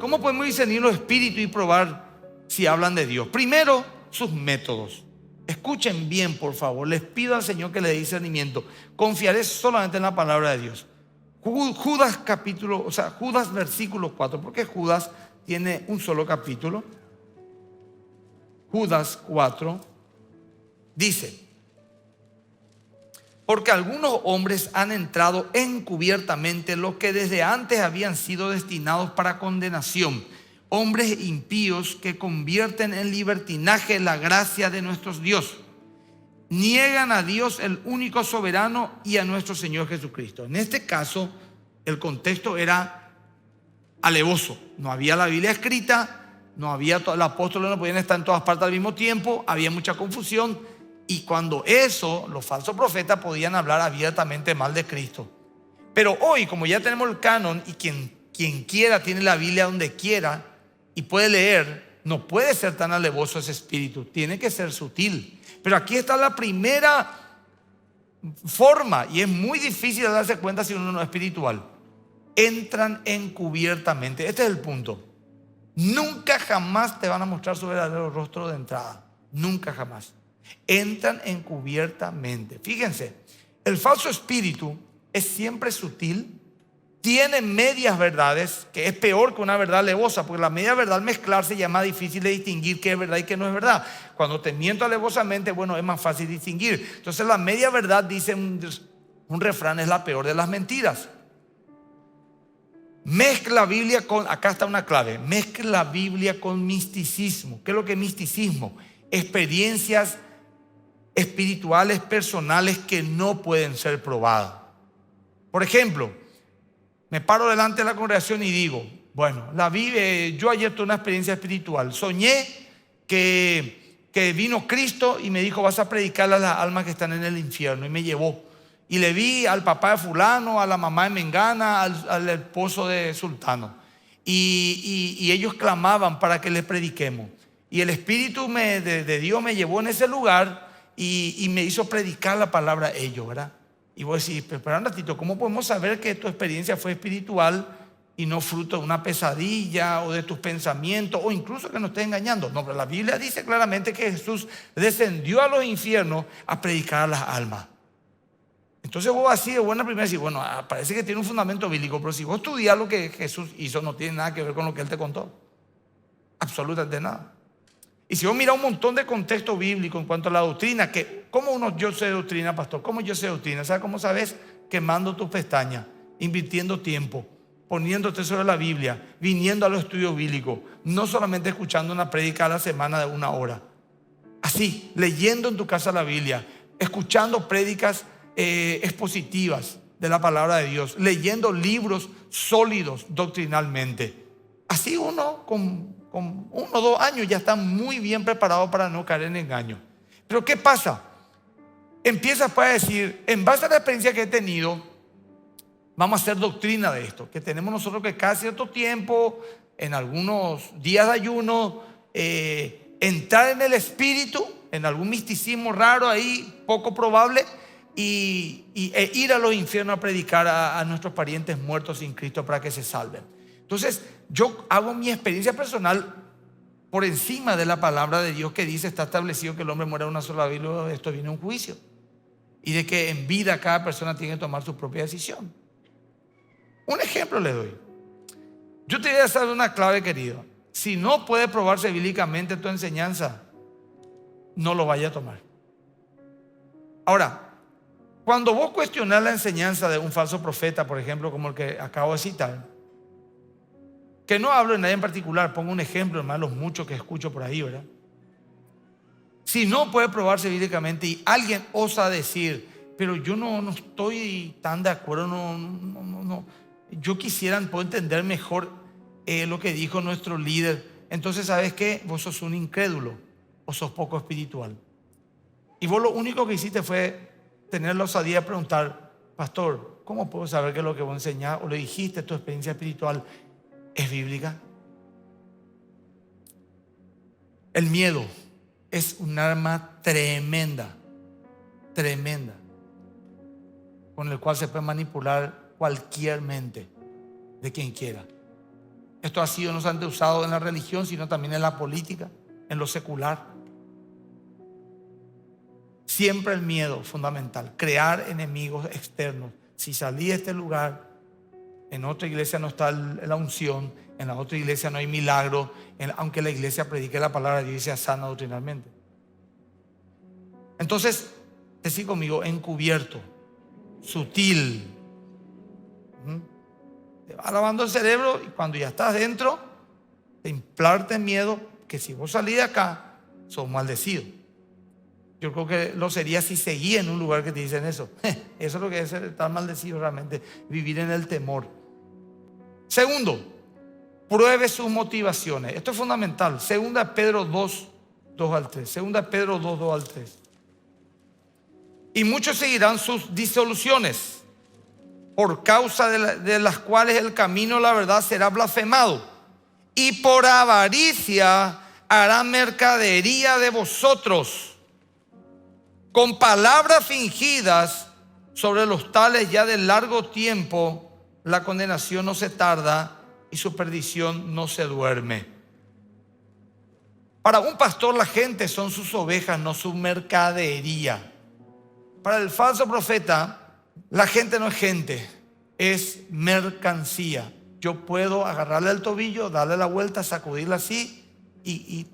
¿Cómo podemos discernir los espíritus y probar si hablan de Dios? Primero, sus métodos. Escuchen bien, por favor. Les pido al Señor que le dé discernimiento. Confiaré solamente en la palabra de Dios. Judas Judas versículo 4. Porque Judas tiene un solo capítulo. Judas 4 dice: porque algunos hombres han entrado encubiertamente, los que desde antes habían sido destinados para condenación, hombres impíos que convierten en libertinaje la gracia de nuestro Dios, niegan a Dios el único soberano y a nuestro Señor Jesucristo. En este caso el contexto era alevoso, no había la Biblia escrita, no había, los apóstoles no podían estar en todas partes al mismo tiempo, había mucha confusión. Y cuando eso, los falsos profetas podían hablar abiertamente mal de Cristo. Pero hoy, como ya tenemos el canon, y quien quiera tiene la Biblia donde quiera y puede leer, no puede ser tan alevoso ese espíritu, tiene que ser sutil. Pero aquí está la primera forma, y es muy difícil de darse cuenta si uno no es espiritual. Entran encubiertamente. Este es el punto. Nunca jamás te van a mostrar su verdadero rostro de entrada. Nunca jamás. Entran encubiertamente. Fíjense, el falso espíritu es siempre sutil, tiene medias verdades, que es peor que una verdad alevosa, porque la media verdad al mezclarse ya es más difícil de distinguir qué es verdad y qué no es verdad. Cuando te miento alevosamente, bueno, es más fácil distinguir. Entonces la media verdad, dice un refrán, es la peor de las mentiras. Mezcla Biblia con, acá está una clave, mezcla Biblia con misticismo. ¿Qué es lo que es misticismo? Experiencias espirituales personales que no pueden ser probadas. Por ejemplo, me paro delante de la congregación y digo: bueno, yo ayer tuve una experiencia espiritual. Soñé que vino Cristo y me dijo: vas a predicarle a las almas que están en el infierno. Y me llevó. Y le vi al papá de fulano, a la mamá de Mengana, al esposo de Sultano. Y ellos clamaban para que les prediquemos. Y el Espíritu de Dios me llevó en ese lugar y me hizo predicar la palabra a ellos, ¿verdad? Y vos decís: pero espera un ratito, ¿cómo podemos saber que tu experiencia fue espiritual y no fruto de una pesadilla o de tus pensamientos, o incluso que nos esté engañando? No, pero la Biblia dice claramente que Jesús descendió a los infiernos a predicar a las almas. Entonces vos así de buena primera decís: bueno, parece que tiene un fundamento bíblico, pero si vos estudias lo que Jesús hizo, no tiene nada que ver con lo que Él te contó. Absolutamente nada. Y si vos mirás un montón de contexto bíblico en cuanto a la doctrina, yo sé doctrina, pastor, ¿cómo yo sé doctrina? ¿Sabes cómo sabes? Quemando tus pestañas, invirtiendo tiempo, poniéndote sobre la Biblia, viniendo a los estudios bíblicos, no solamente escuchando una prédica a la semana de 1 hora. Así, leyendo en tu casa la Biblia, escuchando prédicas expositivas de la palabra de Dios, leyendo libros sólidos doctrinalmente. Así uno con 1 o 2 años ya está muy bien preparado para no caer en engaño. Pero ¿qué pasa? Empiezas a decir: en base a la experiencia que he tenido, vamos a hacer doctrina de esto, que tenemos nosotros que cada cierto tiempo, en algunos días de ayuno, entrar en el espíritu, en algún misticismo raro ahí, poco probable, e ir a los infiernos a predicar a nuestros parientes muertos sin Cristo para que se salven. Entonces yo hago mi experiencia personal por encima de la palabra de Dios, que dice: está establecido que el hombre muera una sola vez, luego de esto viene un juicio, y de que en vida cada persona tiene que tomar su propia decisión. Un ejemplo le doy. Yo te voy a dar una clave, querido. Si no puede probarse bíblicamente tu enseñanza, no lo vaya a tomar. Ahora, cuando vos cuestionás la enseñanza de un falso profeta, por ejemplo, como el que acabo de citar, que no hablo de nadie en particular, pongo un ejemplo, hermano, los muchos que escucho por ahí, ¿verdad? Si no puede probarse bíblicamente y alguien osa decir: pero yo no estoy tan de acuerdo, no, yo quisiera poder entender mejor lo que dijo nuestro líder. Entonces, ¿sabes qué? Vos sos un incrédulo o sos poco espiritual. Y vos lo único que hiciste fue tener la osadía de preguntar: pastor, ¿cómo puedo saber que lo que vos enseñás o le dijiste, tu experiencia espiritual, es bíblica? El miedo es un arma tremenda, tremenda, con el cual se puede manipular cualquier mente de quien quiera. Esto ha sido no solamente usado en la religión, sino también en la política, en lo secular. Siempre el miedo fundamental, crear enemigos externos. Si salí de este lugar, en otra iglesia no está la unción, en la otra iglesia no hay milagro, aunque la iglesia predique la palabra de Dios y sea sana doctrinalmente. Entonces, decir conmigo, encubierto, sutil. Te va lavando el cerebro y cuando ya estás dentro, te implante miedo que si vos salís de acá, sos maldecido. Yo creo que lo sería si seguía en un lugar que te dicen eso. Eso es lo que es estar maldecido realmente, vivir en el temor. Segundo, pruebe sus motivaciones. Esto es fundamental. Segunda Pedro 2, 2 al 3. Segunda Pedro 2, 2 al 3. Y muchos seguirán sus disoluciones, por causa de las cuales el camino de la verdad será blasfemado. Y por avaricia harán mercadería de vosotros, con palabras fingidas. Sobre los tales ya de largo tiempo la condenación no se tarda y su perdición no se duerme. Para un pastor la gente son sus ovejas, no su mercadería. Para el falso profeta la gente no es gente, es mercancía. Yo puedo agarrarle el tobillo, darle la vuelta, sacudirla así y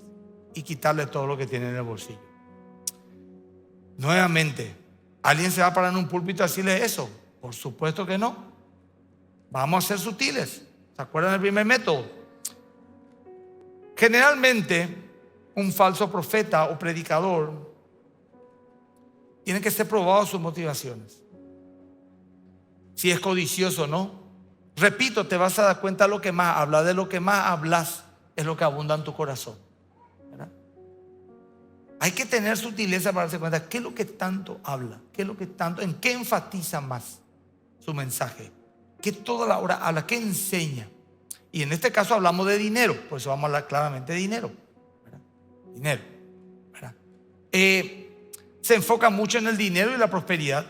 quitarle todo lo que tiene en el bolsillo. Nuevamente, ¿alguien se va a parar en un púlpito a decirle eso? Por supuesto que no. Vamos a ser sutiles. ¿Se acuerdan del primer método? Generalmente, un falso profeta o predicador tiene que ser probado sus motivaciones. Si es codicioso o no. Repito, te vas a dar cuenta de lo que más hablas. De lo que más hablas es lo que abunda en tu corazón. ¿Verdad? Hay que tener sutileza para darse cuenta qué es lo que tanto habla, qué es lo que tanto, en qué enfatiza más su mensaje, qué toda la hora habla, qué enseña. Y en este caso hablamos de dinero, por eso vamos a hablar claramente de dinero. ¿Verdad? Dinero. ¿Verdad? Se enfoca mucho en el dinero y la prosperidad.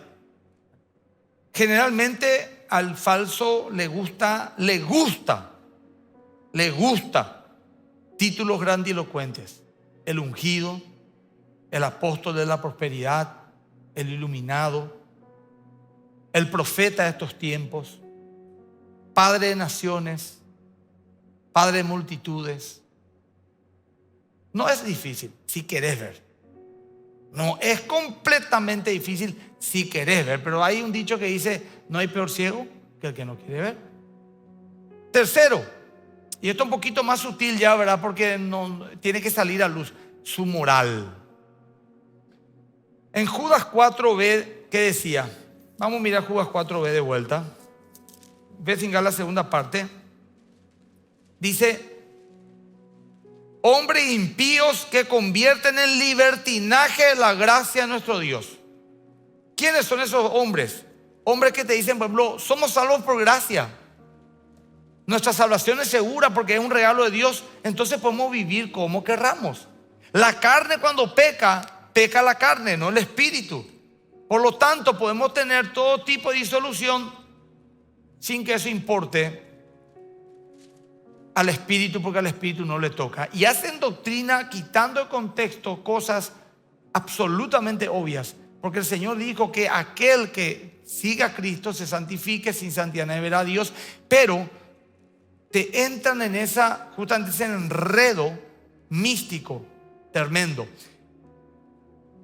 Generalmente al falso le gusta títulos grandilocuentes. El ungido, el apóstol de la prosperidad, el iluminado, el profeta de estos tiempos, padre de naciones, padre de multitudes. No es difícil si querés ver. No es completamente difícil si querés ver, pero hay un dicho que dice: no hay peor ciego que el que no quiere ver. Tercero, y esto un poquito más sutil ya, ¿verdad? Porque no tiene que salir a luz, su moral. En Judas 4b, ¿qué decía? Vamos a mirar Judas 4b de vuelta. Ve sin la segunda parte. Dice: hombres impíos que convierten en libertinaje la gracia de nuestro Dios. ¿Quiénes son esos hombres? Hombres que te dicen, por ejemplo, somos salvos por gracia. Nuestra salvación es segura porque es un regalo de Dios. Entonces podemos vivir como querramos. La carne cuando peca, peca la carne, no el espíritu. Por lo tanto, podemos tener todo tipo de disolución sin que eso importe al espíritu, porque al espíritu no le toca. Y hacen doctrina quitando de contexto cosas absolutamente obvias, porque el Señor dijo que aquel que siga a Cristo se santifique, sin santidad no verá a Dios. Pero te entran en justamente ese enredo místico tremendo,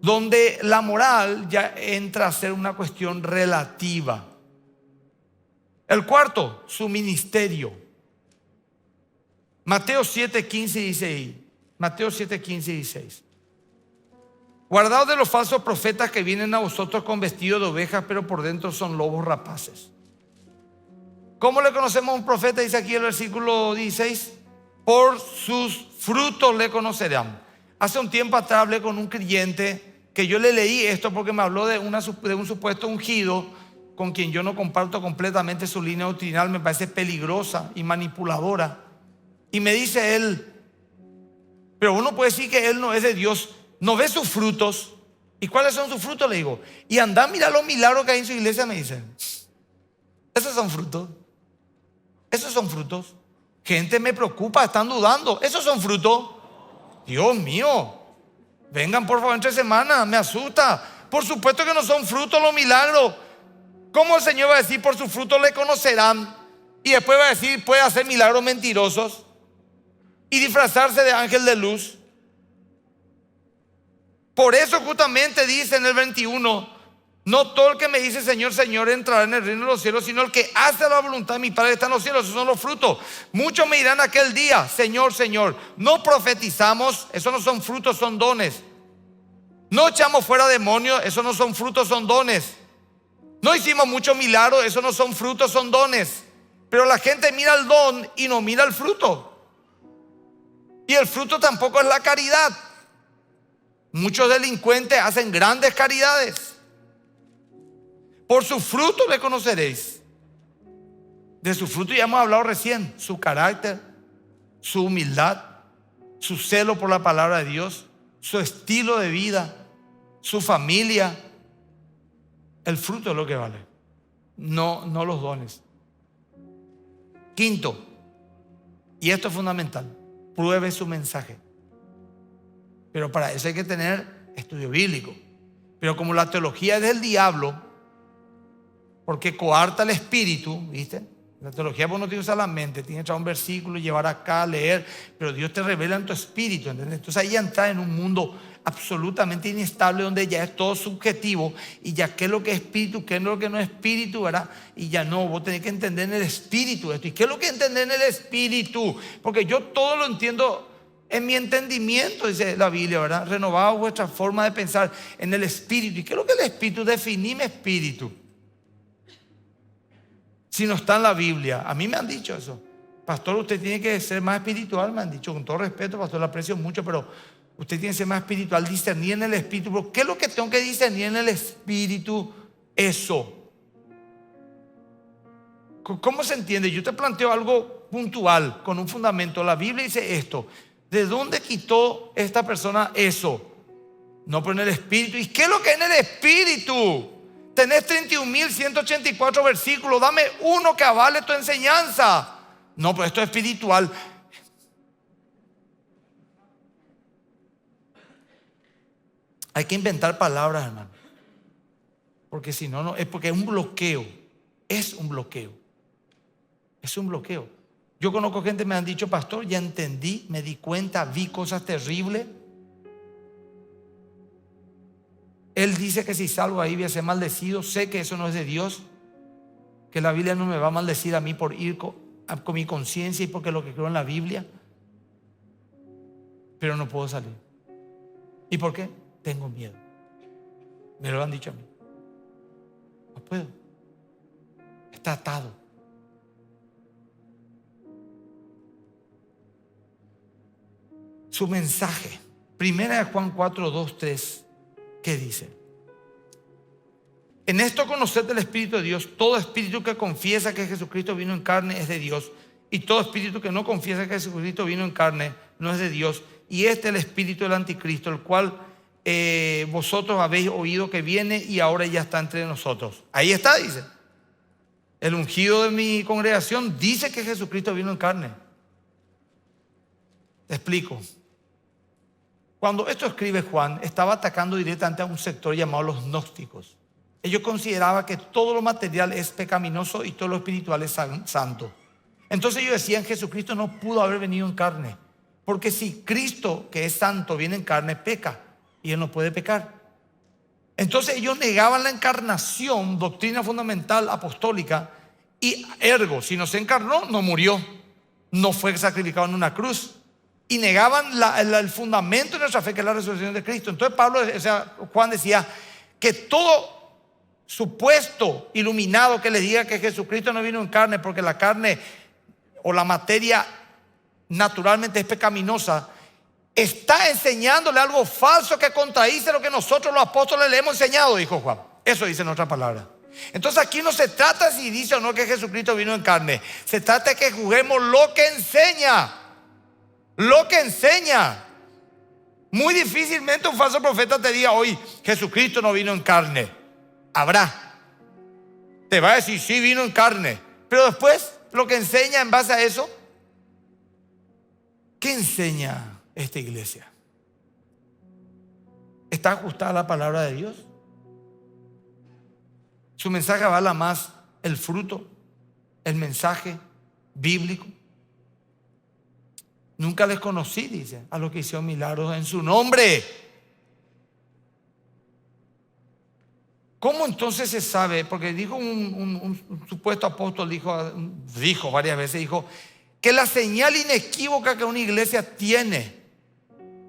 donde la moral ya entra a ser una cuestión relativa. El cuarto, su ministerio. Mateo 7, 15 y 16. Mateo 7, 15 y 16. Guardaos de los falsos profetas que vienen a vosotros con vestido de ovejas, pero por dentro son lobos rapaces. ¿Cómo le conocemos a un profeta? Dice aquí el versículo 16: por sus frutos le conocerán. Hace un tiempo atrás hablé con un creyente que yo le leí esto porque me habló de un supuesto ungido con quien yo no comparto completamente su línea doctrinal. Me parece peligrosa y manipuladora. Y me dice él: pero uno puede decir que él no es de Dios, no ve sus frutos. ¿Y cuáles son sus frutos? Le digo. Y anda a mirar los milagros que hay en su iglesia, me dicen. Esos son frutos. Esos son frutos. Gente me preocupa, están dudando. ¿Esos son frutos? Dios mío. Vengan por favor entre semana, me asusta. Por supuesto que no son frutos los milagros. ¿Cómo el Señor va a decir por sus frutos le conocerán? Y después va a decir puede hacer milagros mentirosos y disfrazarse de ángel de luz. Por eso justamente dice en el 21, no todo el que me dice Señor, Señor entrará en el reino de los cielos, sino el que hace la voluntad de mi Padre que está en los cielos. Esos son los frutos. Muchos me dirán aquel día, Señor, Señor, no profetizamos. Esos no son frutos, son dones. No echamos fuera demonios. Esos no son frutos, son dones. No hicimos muchos milagros. Esos no son frutos, son dones. Pero la gente mira el don y no mira el fruto. Y el fruto tampoco es la caridad. Muchos delincuentes hacen grandes caridades. Por su fruto le conoceréis. De su fruto ya hemos hablado recién. Su carácter, su humildad, su celo por la palabra de Dios, su estilo de vida, su familia. El fruto es lo que vale, no los dones. Quinto, y esto es fundamental, pruebe su mensaje. Pero para eso hay que tener estudio bíblico. Pero como la teología es del diablo, porque coarta el espíritu, ¿viste? La teología vos no tienes que usar la mente, tienes que echar un versículo, llevar acá, leer, pero Dios te revela en tu espíritu, ¿entendés? Entonces ahí ya entras en un mundo absolutamente inestable donde ya es todo subjetivo y ya qué es lo que es espíritu, qué es lo que no es espíritu, ¿verdad? Y ya no, vos tenés que entender en el espíritu esto. ¿Y qué es lo que entender en el espíritu? Porque yo todo lo entiendo en mi entendimiento, dice la Biblia, ¿verdad? Renovado vuestra forma de pensar en el espíritu. ¿Y qué es lo que es el espíritu? Definime espíritu. Si no está en la Biblia, a mí me han dicho eso. Pastor, usted tiene que ser más espiritual, me han dicho, con todo respeto, pastor, lo aprecio mucho, pero usted tiene que ser más espiritual, discernir en el espíritu. ¿Pero qué es lo que tengo que discernir en el espíritu? Eso. ¿Cómo se entiende? Yo te planteo algo puntual, con un fundamento. La Biblia dice esto. ¿De dónde quitó esta persona eso? No, pero en el espíritu. ¿Y qué es lo que es en el espíritu? Tenés 31.184 versículos. Dame uno que avale tu enseñanza. No, pero esto es espiritual. Hay que inventar palabras, hermano. Porque si no, no es porque es un bloqueo. Es un bloqueo. Es un bloqueo. Yo conozco gente que me han dicho, pastor, ya entendí, me di cuenta, vi cosas terribles. Él dice que si salgo ahí voy a ser maldecido. Sé que eso no es de Dios, que la Biblia no me va a maldecir a mí por ir con mi conciencia y porque lo que creo en la Biblia. Pero no puedo salir. ¿Y por qué? Tengo miedo. Me lo han dicho a mí. No puedo. Está atado. Su mensaje. Primera de Juan 4, 2, 3. ¿Qué dice? En esto conoced el Espíritu de Dios. Todo espíritu que confiesa que Jesucristo vino en carne es de Dios. Y todo espíritu que no confiesa que Jesucristo vino en carne no es de Dios. Y este es el espíritu del anticristo, el cual vosotros habéis oído que viene y ahora ya está entre nosotros. Ahí está, dice. El ungido de mi congregación dice que Jesucristo vino en carne. Te explico. Cuando esto escribe Juan, estaba atacando directamente a un sector llamado los gnósticos. Ellos consideraban que todo lo material es pecaminoso y todo lo espiritual es santo. Entonces ellos decían, Jesucristo no pudo haber venido en carne, porque si Cristo, que es santo, viene en carne, peca, y Él no puede pecar. Entonces ellos negaban la encarnación, doctrina fundamental apostólica, y ergo, si no se encarnó, no murió, no fue sacrificado en una cruz. Y negaban el fundamento de nuestra fe, que es la resurrección de Cristo. Entonces Juan decía que todo supuesto iluminado que les diga que Jesucristo no vino en carne porque la carne o la materia naturalmente es pecaminosa, está enseñándole algo falso que contradice lo que nosotros los apóstoles le hemos enseñado, dijo Juan. Eso dice en otra palabra. Entonces aquí no se trata si dice o no que Jesucristo vino en carne. Se trata de que juguemos lo que enseña. Lo que enseña. Muy difícilmente un falso profeta te diga hoy Jesucristo no vino en carne. Habrá. Te va a decir sí vino en carne. Pero después lo que enseña en base a eso ¿Qué enseña esta iglesia? ¿Está ajustada a la palabra de Dios? Su mensaje avala más el fruto, el mensaje bíblico. Nunca les conocí, dice, a los que hicieron milagros en su nombre. ¿Cómo entonces se sabe? Porque dijo un supuesto apóstol, dijo varias veces, que la señal inequívoca que una iglesia tiene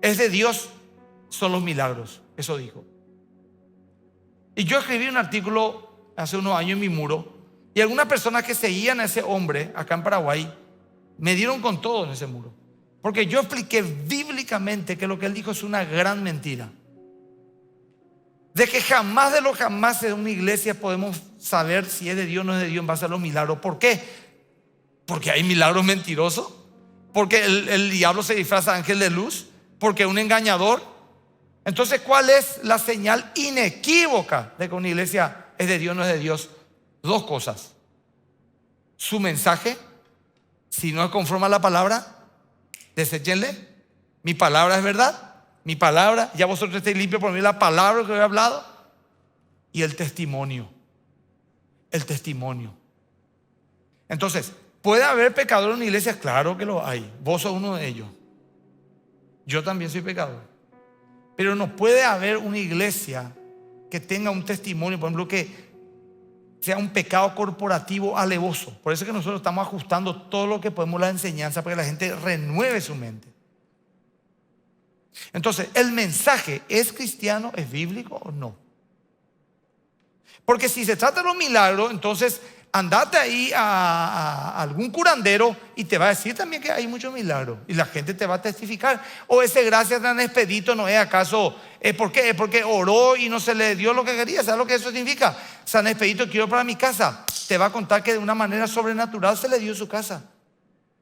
es de Dios, son los milagros. Eso dijo. Y yo escribí un artículo hace unos años en mi muro, y algunas personas que seguían a ese hombre acá en Paraguay me dieron con todo en ese muro, porque yo expliqué bíblicamente que lo que él dijo es una gran mentira, de que jamás de los jamás en una iglesia podemos saber si es de Dios o no es de Dios en base a los milagros. ¿Por qué? Porque hay milagros mentirosos, porque el diablo se disfraza de ángel de luz, porque es un engañador. Entonces, ¿cuál es la señal inequívoca de que una iglesia es de Dios o no es de Dios? Dos cosas: su mensaje, si no es conforme a la palabra, deséchenle. Mi palabra es verdad, mi palabra, ya vosotros estáis limpios por mí, la palabra que he hablado. Y el testimonio. Entonces, ¿puede haber pecadores en una iglesia? Claro que lo hay. Vos sos uno de ellos. Yo también soy pecador. Pero no puede haber una iglesia que tenga un testimonio, por ejemplo, que sea un pecado corporativo alevoso. Por eso es que nosotros estamos ajustando todo lo que podemos, la enseñanza, para que la gente renueve su mente. Entonces, ¿el mensaje es cristiano, es bíblico o no? Porque si se trata de los milagros, entonces andate ahí a algún curandero y te va a decir también que hay muchos milagros, y la gente te va a testificar. O ese gracias tan expedito no es acaso, ¿por qué? Es porque oró y no se le dio lo que quería. ¿Sabes lo que eso significa? San Expedito, quiero para mi casa. Te va a contar que de una manera sobrenatural se le dio su casa.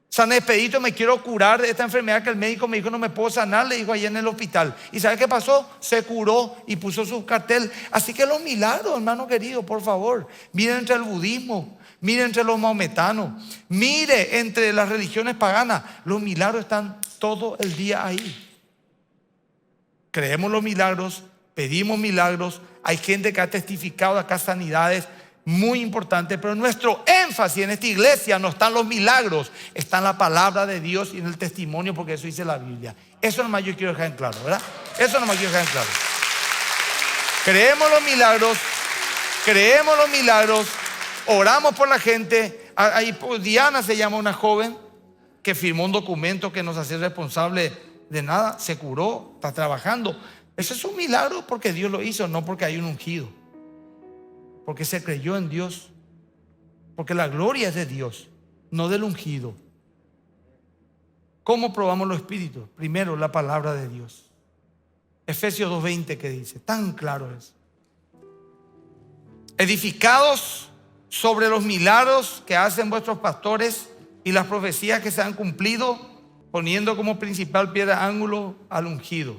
San Expedito, me quiero curar de esta enfermedad que el médico me dijo no me puedo sanar, le dijo allá en el hospital. ¿Y sabe qué pasó? Se curó y puso su cartel. Así que los milagros, hermano querido, por favor, miren entre el budismo, miren entre los maometanos, mire entre las religiones paganas, los milagros están todo el día ahí. Creemos los milagros, pedimos milagros, hay gente que ha testificado acá sanidades muy importante, pero nuestro énfasis en esta iglesia no están los milagros, está en la palabra de Dios y en el testimonio, porque eso dice la Biblia. Eso nomás yo quiero dejar en claro, ¿verdad? Eso nomás quiero dejar en claro. Creemos los milagros, oramos por la gente. Diana se llama una joven que firmó un documento que nos hacía responsable de nada, se curó, está trabajando. Eso es un milagro porque Dios lo hizo, no porque hay un ungido. Porque se creyó en Dios. Porque la gloria es de Dios, no del ungido. ¿Cómo probamos los espíritus? Primero, la palabra de Dios. Efesios 2:20, que dice, tan claro es: edificados sobre los milagros que hacen vuestros pastores y las profecías que se han cumplido, poniendo como principal piedra ángulo al ungido.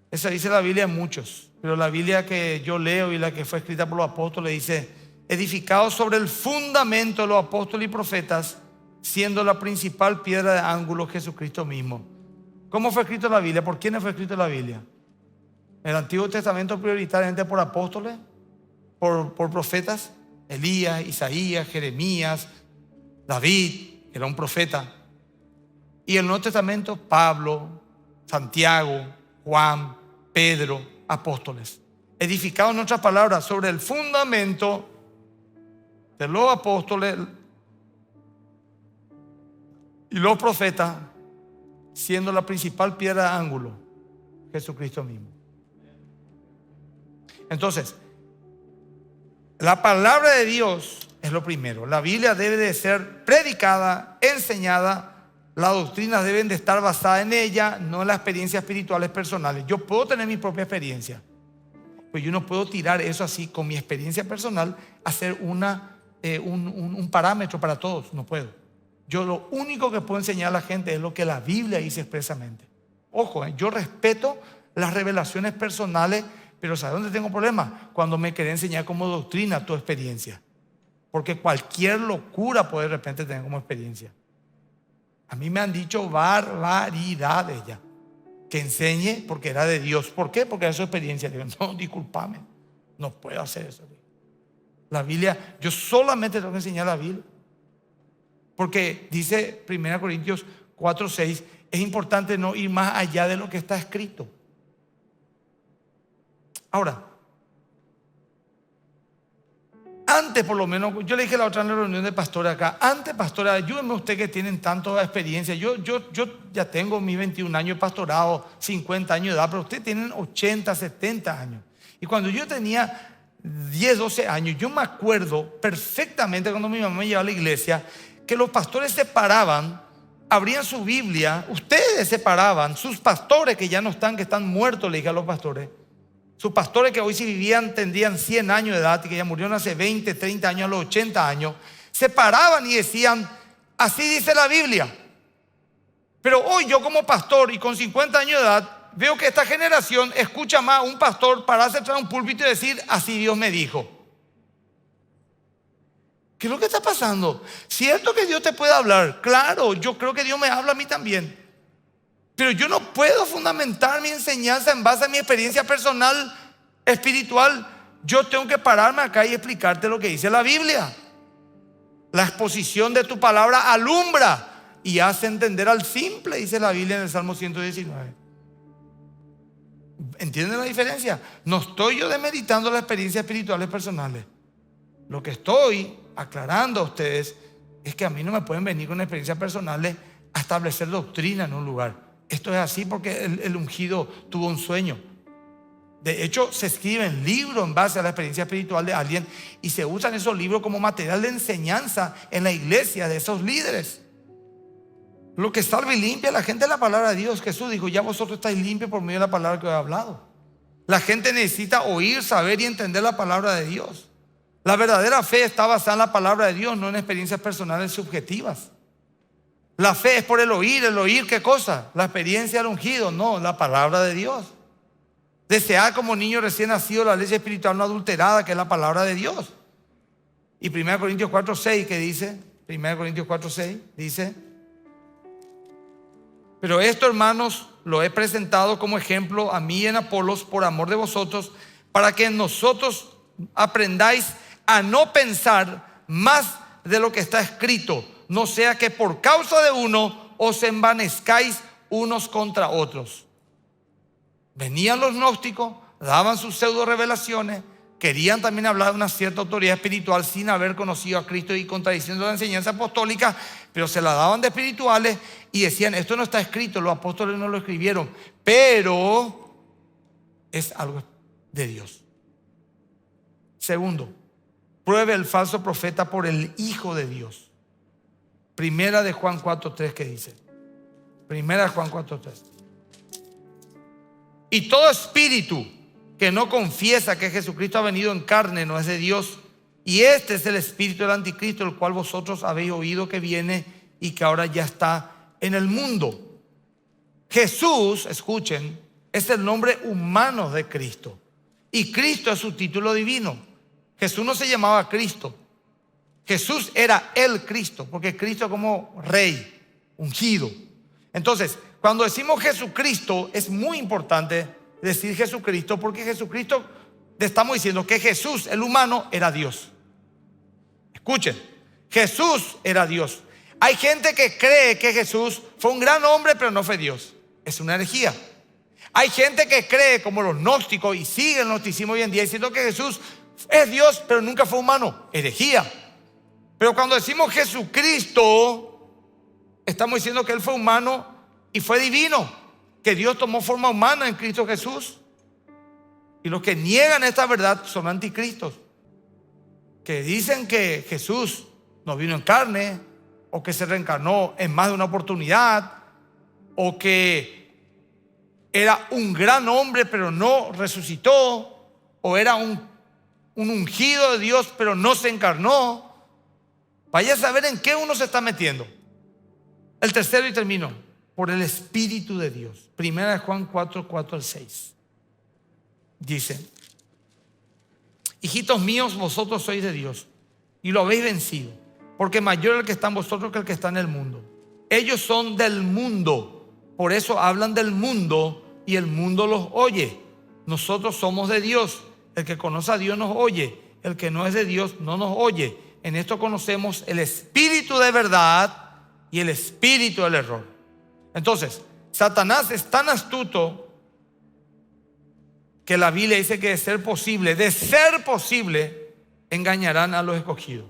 Eso dice la Biblia en muchos. Pero la Biblia que yo leo y la que fue escrita por los apóstoles dice: edificados sobre el fundamento de los apóstoles y profetas, siendo la principal piedra de ángulo Jesucristo mismo. ¿Cómo fue escrito la Biblia? ¿Por quiénes fue escrito la Biblia? El Antiguo Testamento prioritariamente por apóstoles, por profetas: Elías, Isaías, Jeremías, David, que era un profeta. Y el Nuevo Testamento, Pablo, Santiago, Juan, Pedro, apóstoles. Edificados, en otras palabras, sobre el fundamento de los apóstoles y los profetas, siendo la principal piedra de ángulo Jesucristo mismo. Entonces, la palabra de Dios es lo primero. La Biblia debe de ser predicada, enseñada. Las doctrinas deben de estar basadas en ella, no en las experiencias espirituales personales. Yo puedo tener mi propia experiencia, pero yo no puedo tirar eso así con mi experiencia personal, hacer un parámetro para todos. No puedo. Yo lo único que puedo enseñar a la gente es lo que la Biblia dice expresamente. Ojo, yo respeto las revelaciones personales, pero ¿sabes dónde tengo problemas? Cuando me querés enseñar como doctrina tu experiencia. Porque cualquier locura puede de repente tener como experiencia. A mí me han dicho barbaridades ya. Que enseñe porque era de Dios. ¿Por qué? Porque era su experiencia. Digo, no, discúlpame, no puedo hacer eso. La Biblia, yo solamente tengo que enseñar la Biblia. Porque dice 1 Corintios 4:6, es importante no ir más allá de lo que está escrito. Ahora, antes por lo menos, yo le dije la otra en la reunión de pastores acá, antes pastora, ayúdenme usted que tienen tanta experiencia, yo ya tengo mis 21 años de pastorado, 50 años de edad, pero ustedes tienen 80, 70 años. Y cuando yo tenía 10, 12 años, yo me acuerdo perfectamente cuando mi mamá me llevaba a la iglesia, que los pastores se paraban, abrían su Biblia, ustedes se paraban, sus pastores que ya no están, que están muertos, le dije a los pastores, sus pastores que hoy si vivían tendrían 100 años de edad y que ya murieron hace 20, 30 años, a los 80 años, se paraban y decían, así dice la Biblia. Pero hoy yo como pastor y con 50 años de edad, veo que esta generación escucha más a un pastor pararse tras un púlpito y decir, así Dios me dijo. ¿Qué es lo que está pasando? Cierto que Dios te puede hablar, claro, yo creo que Dios me habla a mí también. Pero yo no puedo fundamentar mi enseñanza en base a mi experiencia personal, espiritual. Yo tengo que pararme acá y explicarte lo que dice la Biblia. La exposición de tu palabra alumbra y hace entender al simple, dice la Biblia en el Salmo 119. ¿Entienden la diferencia? No estoy yo demeritando las experiencias espirituales personales. Lo que estoy aclarando a ustedes es que a mí no me pueden venir con experiencias personales a establecer doctrina en un lugar. Esto es así porque el ungido tuvo un sueño. De hecho, se escriben libros en base a la experiencia espiritual de alguien y se usan esos libros como material de enseñanza en la iglesia de esos líderes. Lo que salva y limpia a la gente es la palabra de Dios. Jesús dijo, ya vosotros estáis limpios por medio de la palabra que os he hablado. La gente necesita oír, saber y entender la palabra de Dios. La verdadera fe está basada en la palabra de Dios, no en experiencias personales subjetivas. La fe es por el oír ¿qué cosa? La experiencia del ungido, no, la palabra de Dios. Desear como niño recién nacido la leche espiritual no adulterada, que es la palabra de Dios. Y 1 Corintios 4:6, ¿qué dice? 1 Corintios 4:6 dice, pero esto, hermanos, lo he presentado como ejemplo a mí en Apolos por amor de vosotros, para que en nosotros aprendáis a no pensar más de lo que está escrito, no sea que por causa de uno os envanezcáis unos contra otros. Venían los gnósticos, daban sus pseudo revelaciones, querían también hablar de una cierta autoridad espiritual sin haber conocido a Cristo y contradiciendo la enseñanza apostólica, pero se la daban de espirituales y decían, esto no está escrito, los apóstoles no lo escribieron, pero es algo de Dios. Segundo, pruebe el falso profeta por el Hijo de Dios. Primera de Juan 4:3, ¿qué dice? Primera de Juan 4:3. Y todo espíritu que no confiesa que Jesucristo ha venido en carne no es de Dios. Y este es el espíritu del anticristo, el cual vosotros habéis oído que viene y que ahora ya está en el mundo. Jesús, escuchen, es el nombre humano de Cristo. Y Cristo es su título divino. Jesús no se llamaba Cristo. Jesús era el Cristo, porque Cristo como rey, ungido. Entonces, cuando decimos Jesucristo, es muy importante decir Jesucristo, porque Jesucristo, le estamos diciendo que Jesús, el humano, era Dios. Escuchen, Jesús era Dios. Hay gente que cree que Jesús fue un gran hombre, pero no fue Dios. Es una herejía. Hay gente que cree, como los gnósticos, y sigue el gnosticismo hoy en día, diciendo que Jesús es Dios, pero nunca fue humano. Herejía. Pero cuando decimos Jesucristo, estamos diciendo que Él fue humano y fue divino, que Dios tomó forma humana en Cristo Jesús. Y los que niegan esta verdad son anticristos, que dicen que Jesús no vino en carne, o que se reencarnó en más de una oportunidad, o que era un gran hombre pero no resucitó, o era un ungido de Dios pero no se encarnó. Vaya a saber en qué uno se está metiendo. El tercero y termino, por el Espíritu de Dios. Primera de Juan 4:4-6. Dice, hijitos míos, vosotros sois de Dios y lo habéis vencido, porque mayor es el que está en vosotros que el que está en el mundo. Ellos son del mundo, por eso hablan del mundo y el mundo los oye. Nosotros somos de Dios. El que conoce a Dios nos oye. El que no es de Dios no nos oye. En esto conocemos el espíritu de verdad y el espíritu del error. Entonces, Satanás es tan astuto que la Biblia dice que de ser posible, engañarán a los escogidos.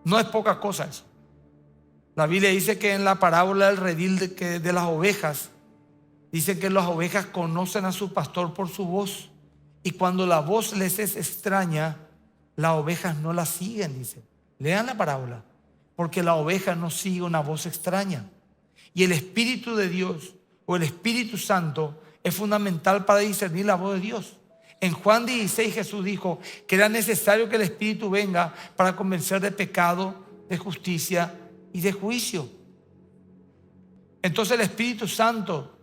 No es poca cosa eso. La Biblia dice que en la parábola del redil de las ovejas, dice que las ovejas conocen a su pastor por su voz. Y cuando la voz les es extraña, las ovejas no la siguen, dice. Lean la parábola. Porque la oveja no sigue una voz extraña. Y el Espíritu de Dios o el Espíritu Santo es fundamental para discernir la voz de Dios. En Juan 16 Jesús dijo que era necesario que el Espíritu venga para convencer de pecado, de justicia y de juicio. Entonces el Espíritu Santo,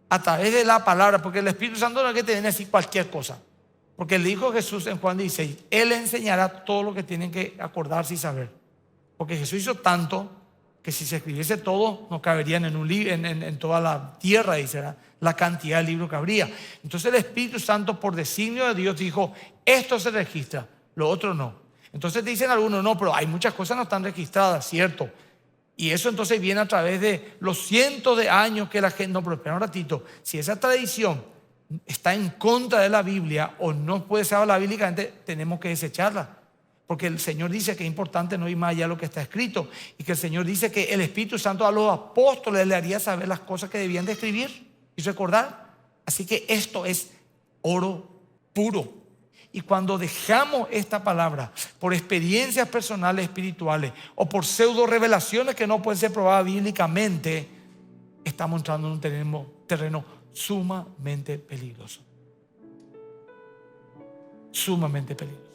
a través de la palabra, porque el Espíritu Santo no es que te viene a decir cualquier cosa, porque le dijo Jesús en Juan 16, Él le enseñará todo lo que tienen que acordarse y saber. Porque Jesús hizo tanto que si se escribiese todo, no caberían en un libro, en toda la tierra, dice la cantidad de libros que habría. Entonces el Espíritu Santo, por designio de Dios, dijo, esto se registra, lo otro no. Entonces dicen algunos, no, pero hay muchas cosas que no están registradas, cierto. Y eso entonces viene a través de los cientos de años que la gente... No, pero espera un ratito. Si esa tradición está en contra de la Biblia o no puede ser la bíblicamente, tenemos que desecharla. Porque el Señor dice que es importante no ir más allá de lo que está escrito. Y que el Señor dice que el Espíritu Santo a los apóstoles le haría saber las cosas que debían de escribir y recordar. Así que esto es oro puro. Y cuando dejamos esta palabra por experiencias personales espirituales o por pseudo revelaciones que no pueden ser probadas bíblicamente, estamos entrando en un terreno sumamente peligroso. Sumamente peligroso.